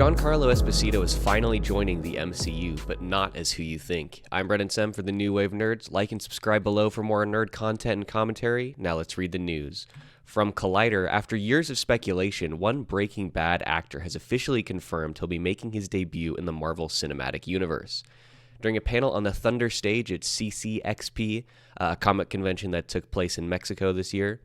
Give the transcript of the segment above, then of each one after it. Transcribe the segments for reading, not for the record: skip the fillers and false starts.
Giancarlo Esposito is finally joining the MCU, but not as who you think. I'm Brendan Sem for the New Wave Nerds. Like and subscribe below for more nerd content and commentary. Now let's read the news. From Collider, after years of speculation, one Breaking Bad actor has officially confirmed he'll be making his debut in the Marvel Cinematic Universe. During a panel on the Thunder stage at CCXP, a comic convention that took place in Mexico this year,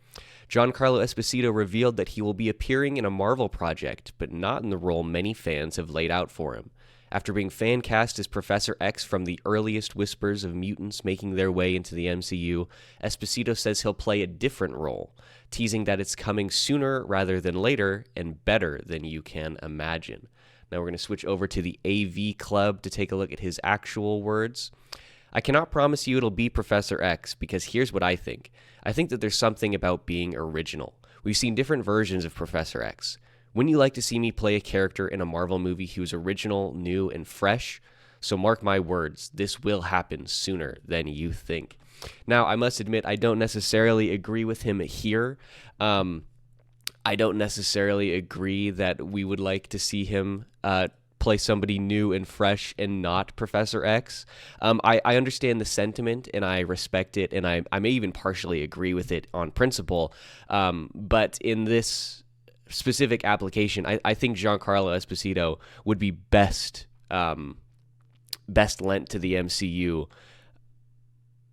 Giancarlo Esposito revealed that he will be appearing in a Marvel project, but not in the role many fans have laid out for him. After being fan cast as Professor X from the earliest whispers of mutants making their way into the MCU, Esposito says he'll play a different role, teasing that it's coming sooner rather than later and better than you can imagine. Now we're going to switch over to the AV Club to take a look at his actual words. I cannot promise you it'll be Professor X, because here's what I think. I think that there's something about being original. We've seen different versions of Professor X. Wouldn't you like to see me play a character in a Marvel movie who's original, new, and fresh? So mark my words, this will happen sooner than you think. Now, I must admit, I don't necessarily agree with him here. I don't necessarily agree that we would like to see him play somebody new and fresh and not Professor X. I understand the sentiment and I respect it, and I may even partially agree with it on principle. But in this specific application, I think Giancarlo Esposito would be best lent to the MCU.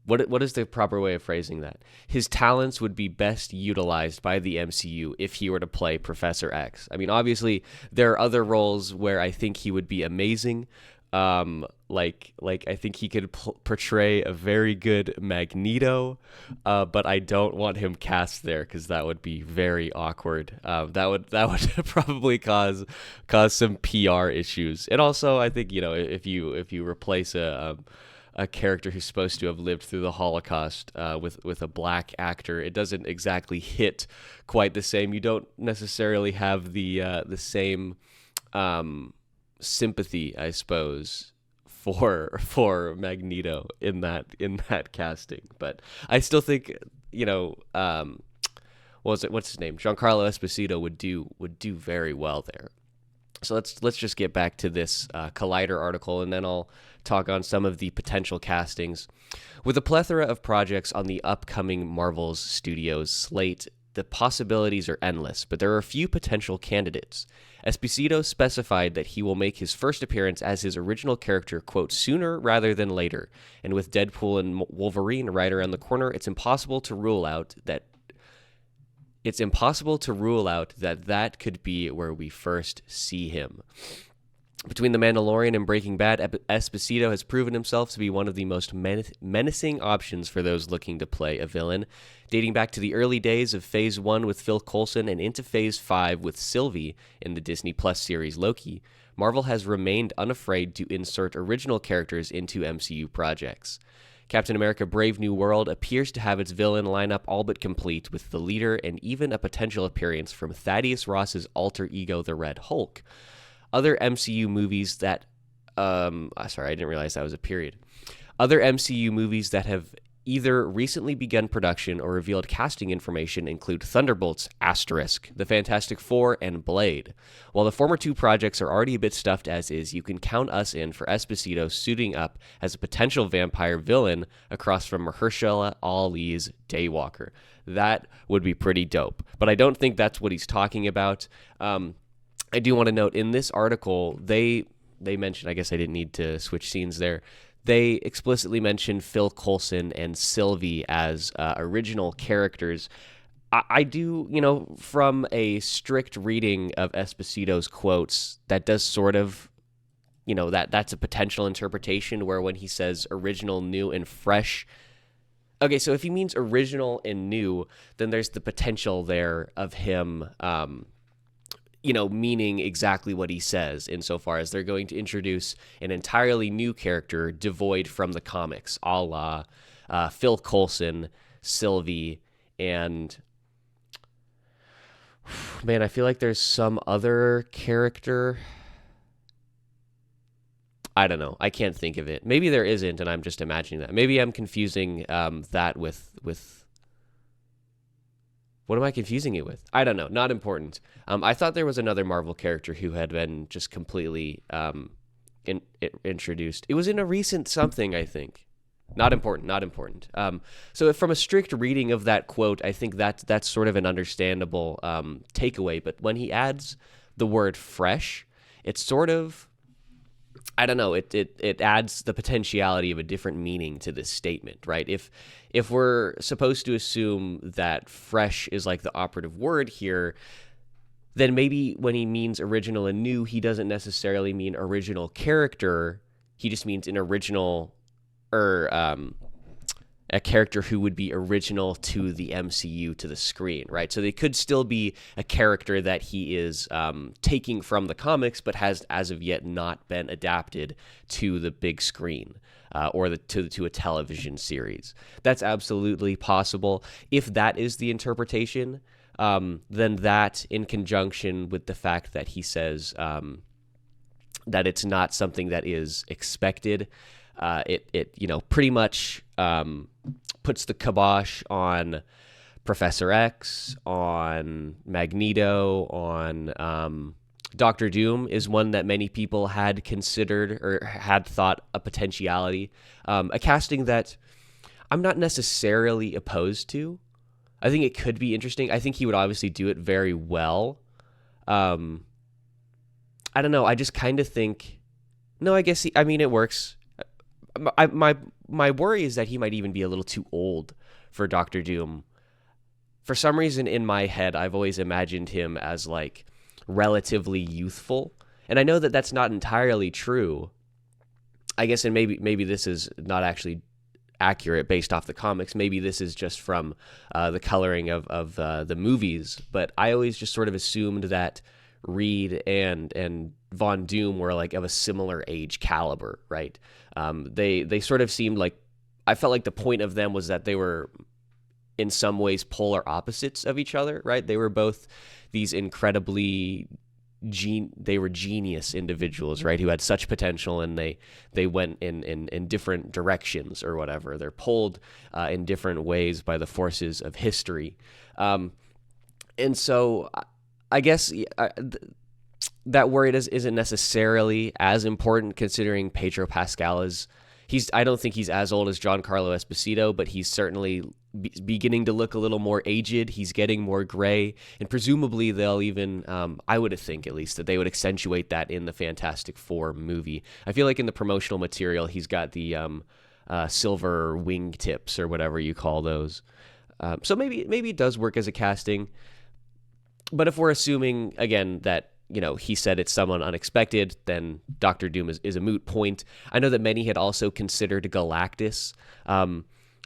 What is the proper way of phrasing that? His talents would be best utilized by the MCU if he were to play Professor X. I mean, obviously, there are other roles where I think he would be amazing. Like I think he could portray a very good Magneto, but I don't want him cast there because that would be very awkward. That would probably cause some PR issues. And also, I think if you replace a character who's supposed to have lived through the Holocaust with a black actor, it doesn't exactly hit quite the same. You don't necessarily have the same sympathy, I suppose, for Magneto in that casting. But I still think what's his name? Giancarlo Esposito would do very well there. So let's just get back to this Collider article, and then I'll talk on some of the potential castings. With a plethora of projects on the upcoming Marvel's Studios slate, the possibilities are endless, but there are a few potential candidates. Esposito specified that he will make his first appearance as his original character, quote, sooner rather than later. And with Deadpool and Wolverine right around the corner, it's impossible to rule out that that could be where we first see him. Between The Mandalorian and Breaking Bad, Esposito has proven himself to be one of the most menacing options for those looking to play a villain. Dating back to the early days of Phase 1 with Phil Coulson and into Phase 5 with Sylvie in the Disney Plus series Loki, Marvel has remained unafraid to insert original characters into MCU projects. Captain America Brave New World appears to have its villain lineup all but complete, with the leader and even a potential appearance from Thaddeus Ross's alter ego, the Red Hulk. Other MCU movies that... sorry, I didn't realize that was a period. Other MCU movies that have either recently begun production or revealed casting information include Thunderbolts, Asterisk, The Fantastic Four, and Blade. While the former two projects are already a bit stuffed as is, you can count us in for Esposito suiting up as a potential vampire villain across from Mahershala Ali's Daywalker. That would be pretty dope. But I don't think that's what he's talking about. I do want to note, in this article, they mentioned, I guess I didn't need to switch scenes there, they explicitly mentioned Phil Coulson and Sylvie as original characters. I do, from a strict reading of Esposito's quotes, that does sort of, that's a potential interpretation where when he says original, new, and fresh. Okay, so if he means original and new, then there's the potential there of him, meaning exactly what he says, insofar as they're going to introduce an entirely new character devoid from the comics, a la Phil Coulson, Sylvie, and man, I feel like there's some other character. I don't know. I can't think of it. Maybe there isn't, and I'm just imagining that. Maybe I'm confusing that with What am I confusing it with? I don't know. Not important. I thought there was another Marvel character who had been just completely introduced. It was in a recent something, I think. Not important. Not important. So if from a strict reading of that quote, I think that's sort of an understandable takeaway. But when he adds the word fresh, it's sort of, I don't know. It adds the potentiality of a different meaning to this statement, right? If we're supposed to assume that fresh is like the operative word here, then maybe when he means original and new, he doesn't necessarily mean original character. He just means an original or a character who would be original to the MCU, to the screen, right? So they could still be a character that he is taking from the comics, but has as of yet not been adapted to the big screen or to a television series. That's absolutely possible. If that is the interpretation, then that, in conjunction with the fact that he says that it's not something that is expected, it pretty much puts the kibosh on Professor X, on Magneto, on Doctor Doom is one that many people had considered or had thought a potentiality. A casting that I'm not necessarily opposed to. I think it could be interesting. I think he would obviously do it very well. I don't know. I just kind of think, no, I guess it works. My worry is that he might even be a little too old for Doctor Doom. For some reason in my head, I've always imagined him as like relatively youthful, and I know that that's not entirely true. I guess, and maybe this is not actually accurate based off the comics. Maybe this is just from the coloring of the movies. But I always just sort of assumed that Reed and Von Doom were like of a similar age caliber, right? They sort of seemed like, I felt like the point of them was that they were in some ways polar opposites of each other, right? They were both these incredibly they were genius individuals, right? Who had such potential, and they went in different directions or whatever. They're pulled in different ways by the forces of history. And so I guess that worry isn't necessarily as important, considering Pedro Pascal is, I don't think he's as old as Giancarlo Esposito, but he's certainly beginning to look a little more aged. He's getting more gray, and presumably they'll even, I would think at least, that they would accentuate that in the Fantastic Four movie. I feel like in the promotional material, he's got the silver wingtips or whatever you call those. So maybe it does work as a casting. But if we're assuming, again, that he said it's someone unexpected, then Doctor Doom is a moot point. I know that many had also considered Galactus.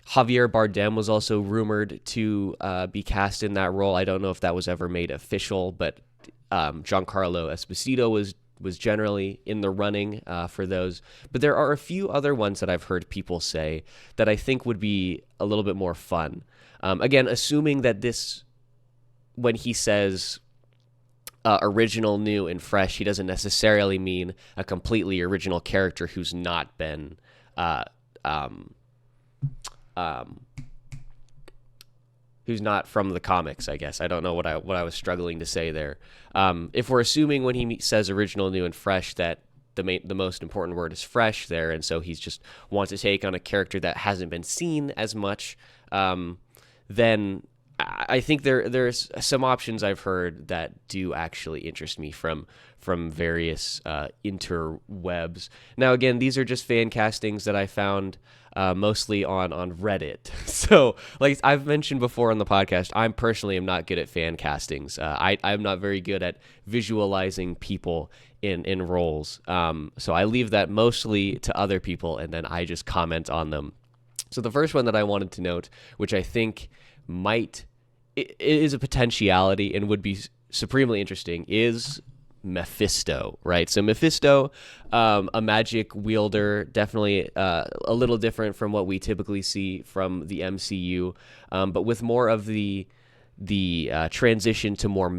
Javier Bardem was also rumored to be cast in that role. I don't know if that was ever made official, but Giancarlo Esposito was generally in the running for those. But there are a few other ones that I've heard people say that I think would be a little bit more fun. Again, assuming that this, when he says original, new, and fresh, he doesn't necessarily mean a completely original character who's not been who's not from the comics, I guess. I don't know what I was struggling to say there. If we're assuming when he says original, new, and fresh that the most important word is fresh there, and so he's just wants to take on a character that hasn't been seen as much, then I think there's some options I've heard that do actually interest me from various interwebs. Now, again, these are just fan castings that I found mostly on Reddit. So, like I've mentioned before on the podcast, I personally am not good at fan castings. I'm not very good at visualizing people in roles. So I leave that mostly to other people, and then I just comment on them. So the first one that I wanted to note, which I think it is a potentiality and would be supremely interesting, is Mephisto, right? So Mephisto, a magic wielder, definitely a little different from what we typically see from the MCU, but with more of the transition to the more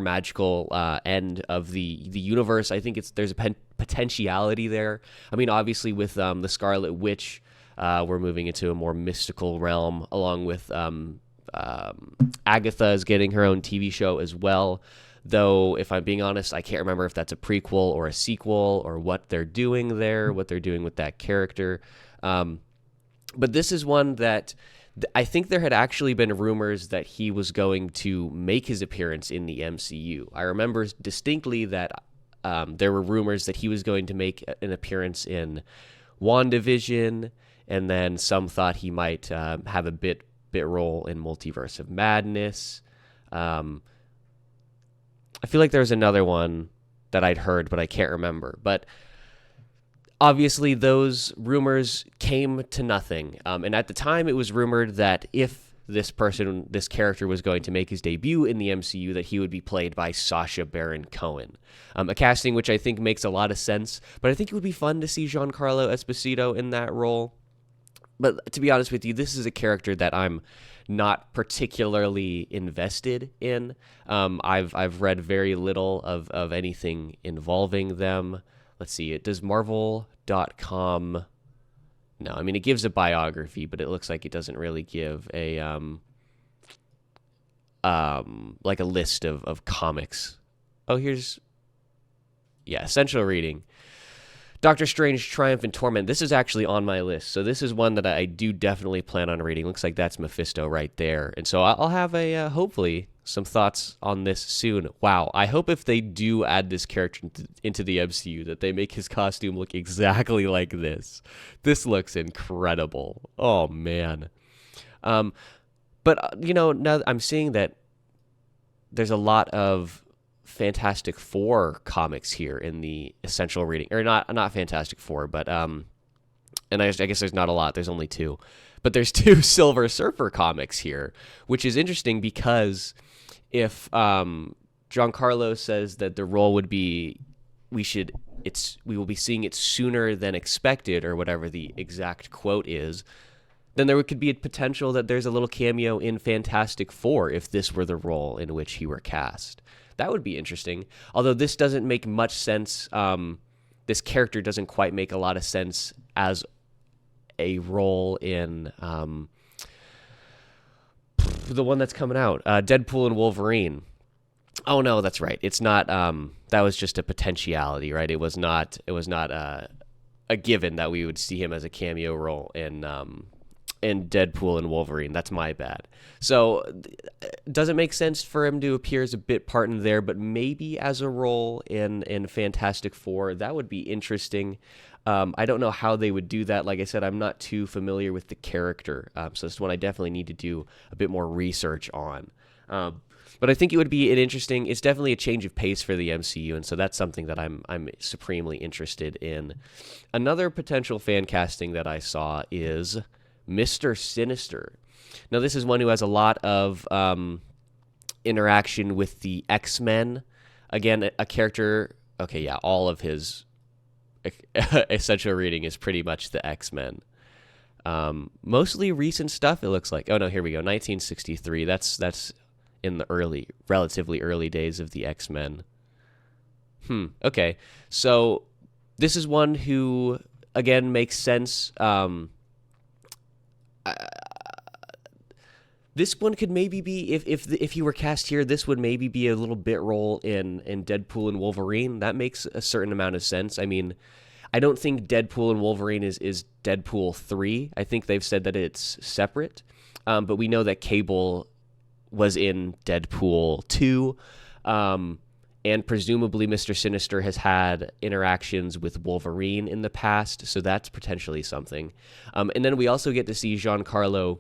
magical end of the universe. I think there's a potentiality there. I mean, obviously with the Scarlet Witch, we're moving into a more mystical realm, along with Agatha is getting her own TV show as well. Though, if I'm being honest, I can't remember if that's a prequel or a sequel or what they're doing there, what they're doing with that character. But this is one that I think there had actually been rumors that he was going to make his appearance in the MCU. I remember distinctly that there were rumors that he was going to make an appearance in WandaVision, and then some thought he might have a bit role in Multiverse of Madness. I feel like there was another one that I'd heard, but I can't remember. But obviously, those rumors came to nothing. And at the time, it was rumored that if this character was going to make his debut in the MCU, that he would be played by Sacha Baron Cohen. A casting which I think makes a lot of sense. But I think it would be fun to see Giancarlo Esposito in that role. But to be honest with you, this is a character that I'm not particularly invested in. I've read very little of anything involving them. Let's see, does Marvel.com... No, I mean, it gives a biography, but it looks like it doesn't really give a like a list of comics. Oh, essential reading. Doctor Strange, Triumph and Torment. This is actually on my list, so this is one that I do definitely plan on reading. Looks like that's Mephisto right there, and so I'll have hopefully some thoughts on this soon. Wow, I hope if they do add this character into the MCU that they make his costume look exactly like this. This looks incredible. Oh man. But now I'm seeing that there's a lot of Fantastic Four comics here in the essential reading, or not Fantastic Four, but and I guess there's not a lot. There's only 2, but there's 2 Silver Surfer comics here, which is interesting because if Giancarlo says that the role would be we will be seeing it sooner than expected, or whatever the exact quote is, then there could be a potential that there's a little cameo in Fantastic Four if this were the role in which he were cast. That would be interesting. Although this doesn't make much sense. This character doesn't quite make a lot of sense as a role in the one that's coming out, Deadpool and Wolverine. Oh no, that's right. It's not. That was just a potentiality, right? It was not a given that we would see him as a cameo role in Deadpool and Wolverine. That's my bad. So does it make sense for him to appear as a bit part in there, but maybe as a role in Fantastic Four? That would be interesting. I don't know how they would do that. Like I said, I'm not too familiar with the character, so it's one I definitely need to do a bit more research on. But I think it would be it's definitely a change of pace for the MCU, and so that's something that I'm supremely interested in. Another potential fan casting that I saw is Mr. Sinister. Now, this is one who has a lot of interaction with the X-Men. Again, a character... Okay, yeah, all of his essential reading is pretty much the X-Men. Mostly recent stuff, it looks like. Oh, no, here we go. 1963. That's in the relatively early days of the X-Men. Okay. So, this is one who, again, makes sense... this one could maybe be, if he were cast here, this would maybe be a little bit role in Deadpool and Wolverine. That makes a certain amount of sense. I mean, I don't think Deadpool and Wolverine is Deadpool 3. I think they've said that it's separate. But we know that Cable was in Deadpool 2. And presumably Mr. Sinister has had interactions with Wolverine in the past, so that's potentially something. And then we also get to see Giancarlo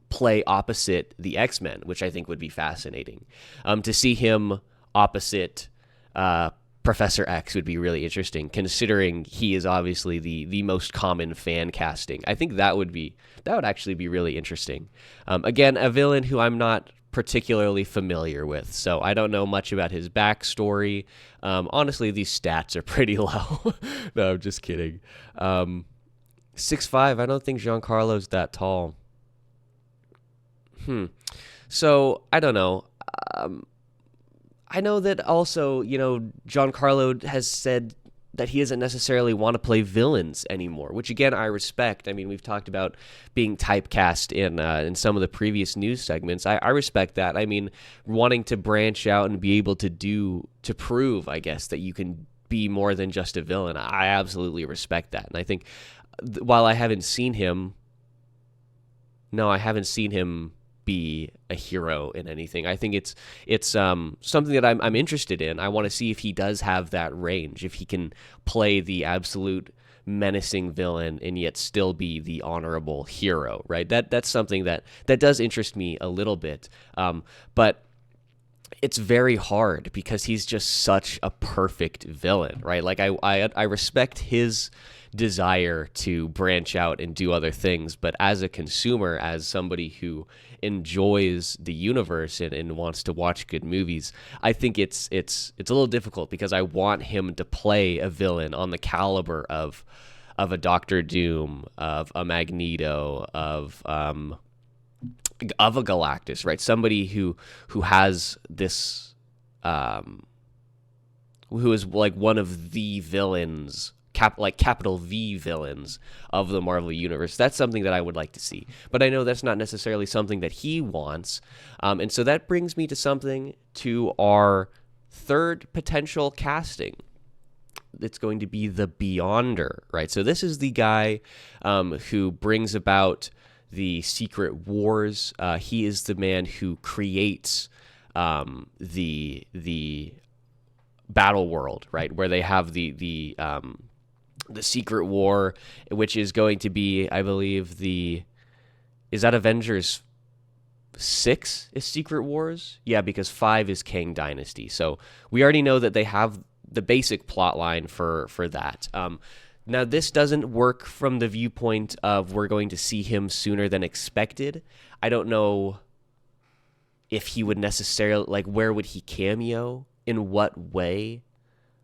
play opposite the X-Men, which I think would be fascinating. To see him opposite Professor X would be really interesting, considering he is obviously the most common fan casting. I think that would actually be really interesting. Again, a villain who I'm not particularly familiar with, so I don't know much about his backstory. Honestly, these stats are pretty low. No, I'm just kidding. 6'5". I don't think Giancarlo's that tall. So I don't know. I know that also, Giancarlo has said that he doesn't necessarily want to play villains anymore, which again I respect. I mean, we've talked about being typecast in some of the previous news segments. I respect that. I mean, wanting to branch out and be able to prove, I guess, that you can be more than just a villain. I absolutely respect that, and I think while I haven't seen him be a hero in anything. I think it's something that I'm interested in. I want to see if he does have that range, if he can play the absolute menacing villain and yet still be the honorable hero, right? That's something that does interest me a little bit. But it's very hard because he's just such a perfect villain, right? Like I respect his desire to branch out and do other things, but as a consumer, as somebody who enjoys the universe and wants to watch good movies, I think it's a little difficult because I want him to play a villain on the caliber of a Doctor Doom, of a Magneto, of a Galactus, right? Somebody who has this, who is like one of the villains, capital V villains of the Marvel Universe. That's something that I would like to see. But I know that's not necessarily something that he wants. And so that brings me to our third potential casting. It's going to be the Beyonder, right? So this is the guy who brings about the Secret Wars. He is the man who creates the battle world, right, where they have the Secret War, which is going to be, I believe, is that Avengers 6 is Secret Wars? Yeah, because 5 is Kang Dynasty. So we already know that they have the basic plot line for that. Now, this doesn't work from the viewpoint of we're going to see him sooner than expected. I don't know if he would necessarily, like, where would he cameo? In what way?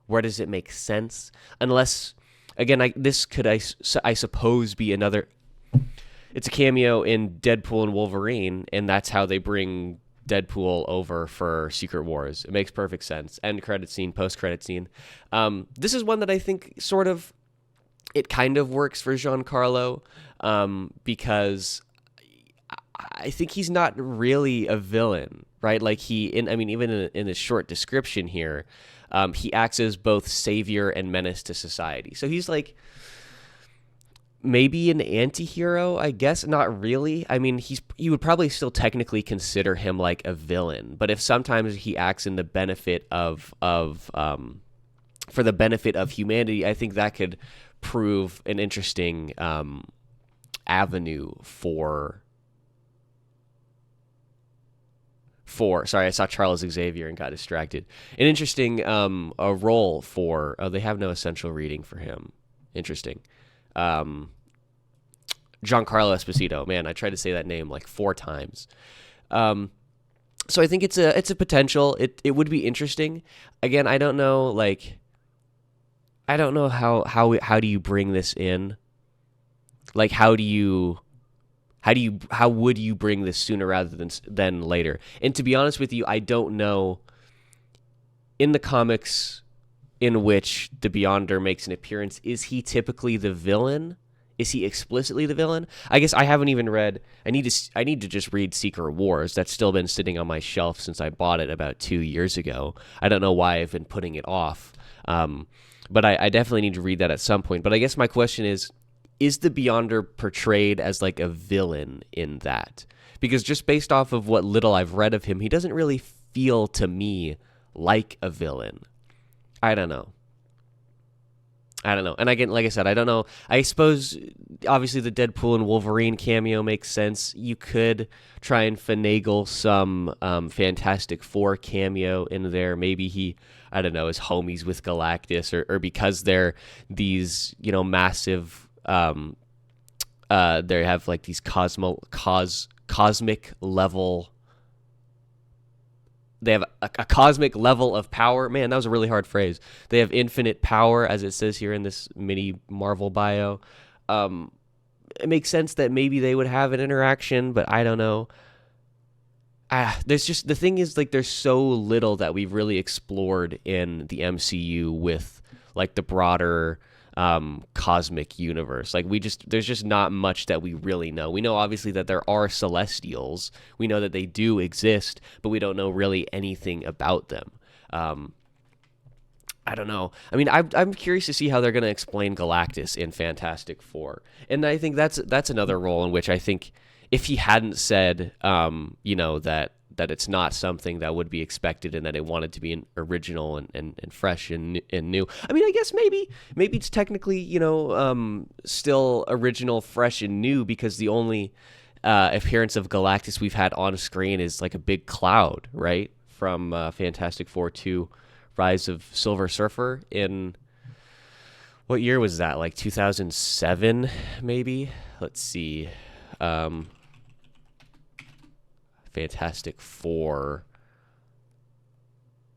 Where does it make sense? Unless, again, this could, I suppose, be another... It's a cameo in Deadpool and Wolverine, and that's how they bring Deadpool over for Secret Wars. It makes perfect sense. End credit scene, post-credit scene. This is one that I think it kind of works for Giancarlo, because I think he's not really a villain, right? Like even in his short description here, he acts as both savior and menace to society. So he's like maybe an anti-hero, I guess. Not really. I mean, you would probably still technically consider him like a villain, but if sometimes he acts in the benefit for the benefit of humanity, I think that could prove an interesting avenue for sorry, I saw Charles Xavier and got distracted. An interesting a role for they have no essential reading for him. Interesting. Giancarlo Esposito. Man, I tried to say that name like 4 times. So I think it's a potential. It would be interesting. Again, I don't know how do you bring this in? Like how would you bring this sooner rather than later? And to be honest with you, I don't know in the comics in which the Beyonder makes an appearance, is he typically the villain? Is he explicitly the villain? I guess I haven't even read. I need to just read Secret Wars. That's still been sitting on my shelf since I bought it about 2 years ago. I don't know why I've been putting it off. But I definitely need to read that at some point. But I guess my question is the Beyonder portrayed as like a villain in that? Because just based off of what little I've read of him, he doesn't really feel to me like a villain. I don't know. And again, like I said, I don't know. I suppose, obviously, the Deadpool and Wolverine cameo makes sense. You could try and finagle some Fantastic Four cameo in there. Maybe he, I don't know, is homies with Galactus, or because they're these, massive, they have like these cosmic level. They have a cosmic level of power. Man, that was a really hard phrase. They have infinite power, as it says here in this mini Marvel bio. It makes sense that maybe they would have an interaction, but I don't know. There's just, the thing is, like, there's so little that we've really explored in the MCU with like the broader cosmic universe. Like there's just not much that we really know. We know obviously that there are celestials. We know that they do exist, but we don't know really anything about them. I don't know. I mean, I'm curious to see how they're going to explain Galactus in Fantastic Four, and I think that's another role in which I think if he hadn't said, that it's not something that would be expected and that it wanted to be an original and fresh and new. I mean, I guess maybe it's technically still original, fresh, and new because the only appearance of Galactus we've had on screen is like a big cloud, right, from Fantastic Four 2. Rise of Silver Surfer in what year was that? Like 2007, maybe? Let's see. Fantastic Four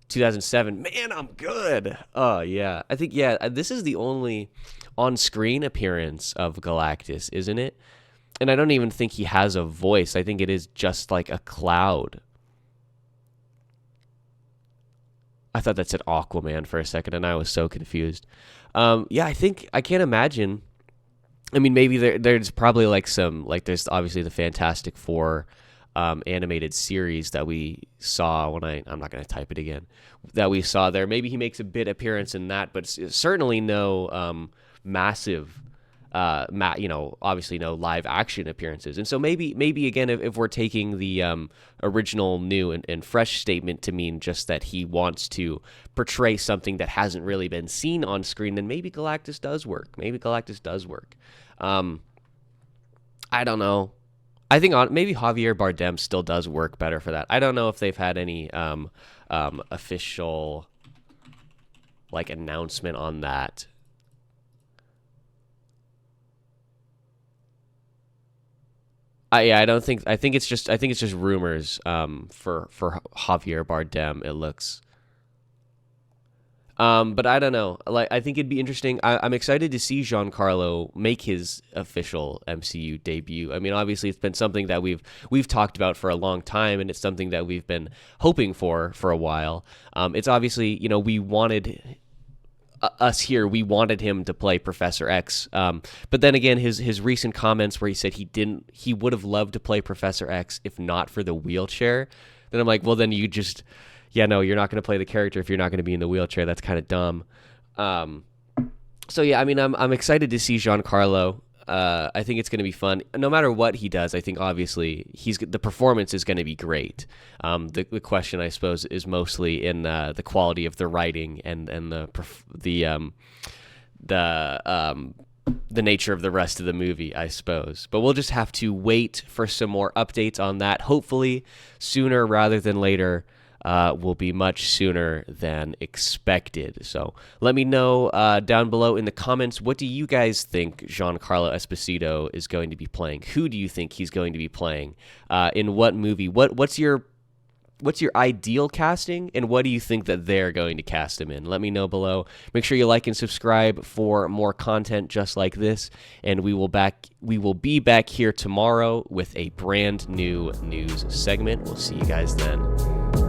2007. Man, I'm good. Oh, yeah. I think, this is the only on-screen appearance of Galactus, isn't it? And I don't even think he has a voice. I think it is just like a cloud. I thought that said Aquaman for a second, and I was so confused. I can't imagine. I mean, maybe there's probably there's obviously the Fantastic Four animated series that we saw I'm not going to type it again, that we saw there. Maybe he makes a bit appearance in that, but certainly no massive obviously no live action appearances. And so maybe again, if we're taking the original new and fresh statement to mean just that he wants to portray something that hasn't really been seen on screen, then maybe Galactus does work. I don't know. I think maybe Javier Bardem still does work better for that. I don't know if they've had any official announcement on that. I think it's just rumors for Javier Bardem, it looks. But I don't know. I think it'd be interesting. I'm excited to see Giancarlo make his official MCU debut. I mean, obviously it's been something that we've talked about for a long time, and it's something that we've been hoping for a while. It's obviously, we wanted we wanted him to play Professor X. But then again, his recent comments where he said he would have loved to play Professor X if not for the wheelchair. Then I'm like, well, then you're not going to play the character if you're not going to be in the wheelchair. That's kind of dumb. I mean, I'm excited to see Giancarlo. I think it's going to be fun. No matter what he does, I think obviously the performance is going to be great. The question, I suppose, is mostly in the quality of the writing and the nature of the rest of the movie, I suppose. But we'll just have to wait for some more updates on that. Hopefully sooner rather than later. Will be much sooner than expected. So let me know down below in the comments, what do you guys think Giancarlo Esposito is going to be playing? Who do you think he's going to be playing? In what movie? What's your ideal casting, and what do you think that they're going to cast him in? Let me know below. Make sure you like and subscribe for more content just like this, and we will be back here tomorrow with a brand new news segment. We'll see you guys then.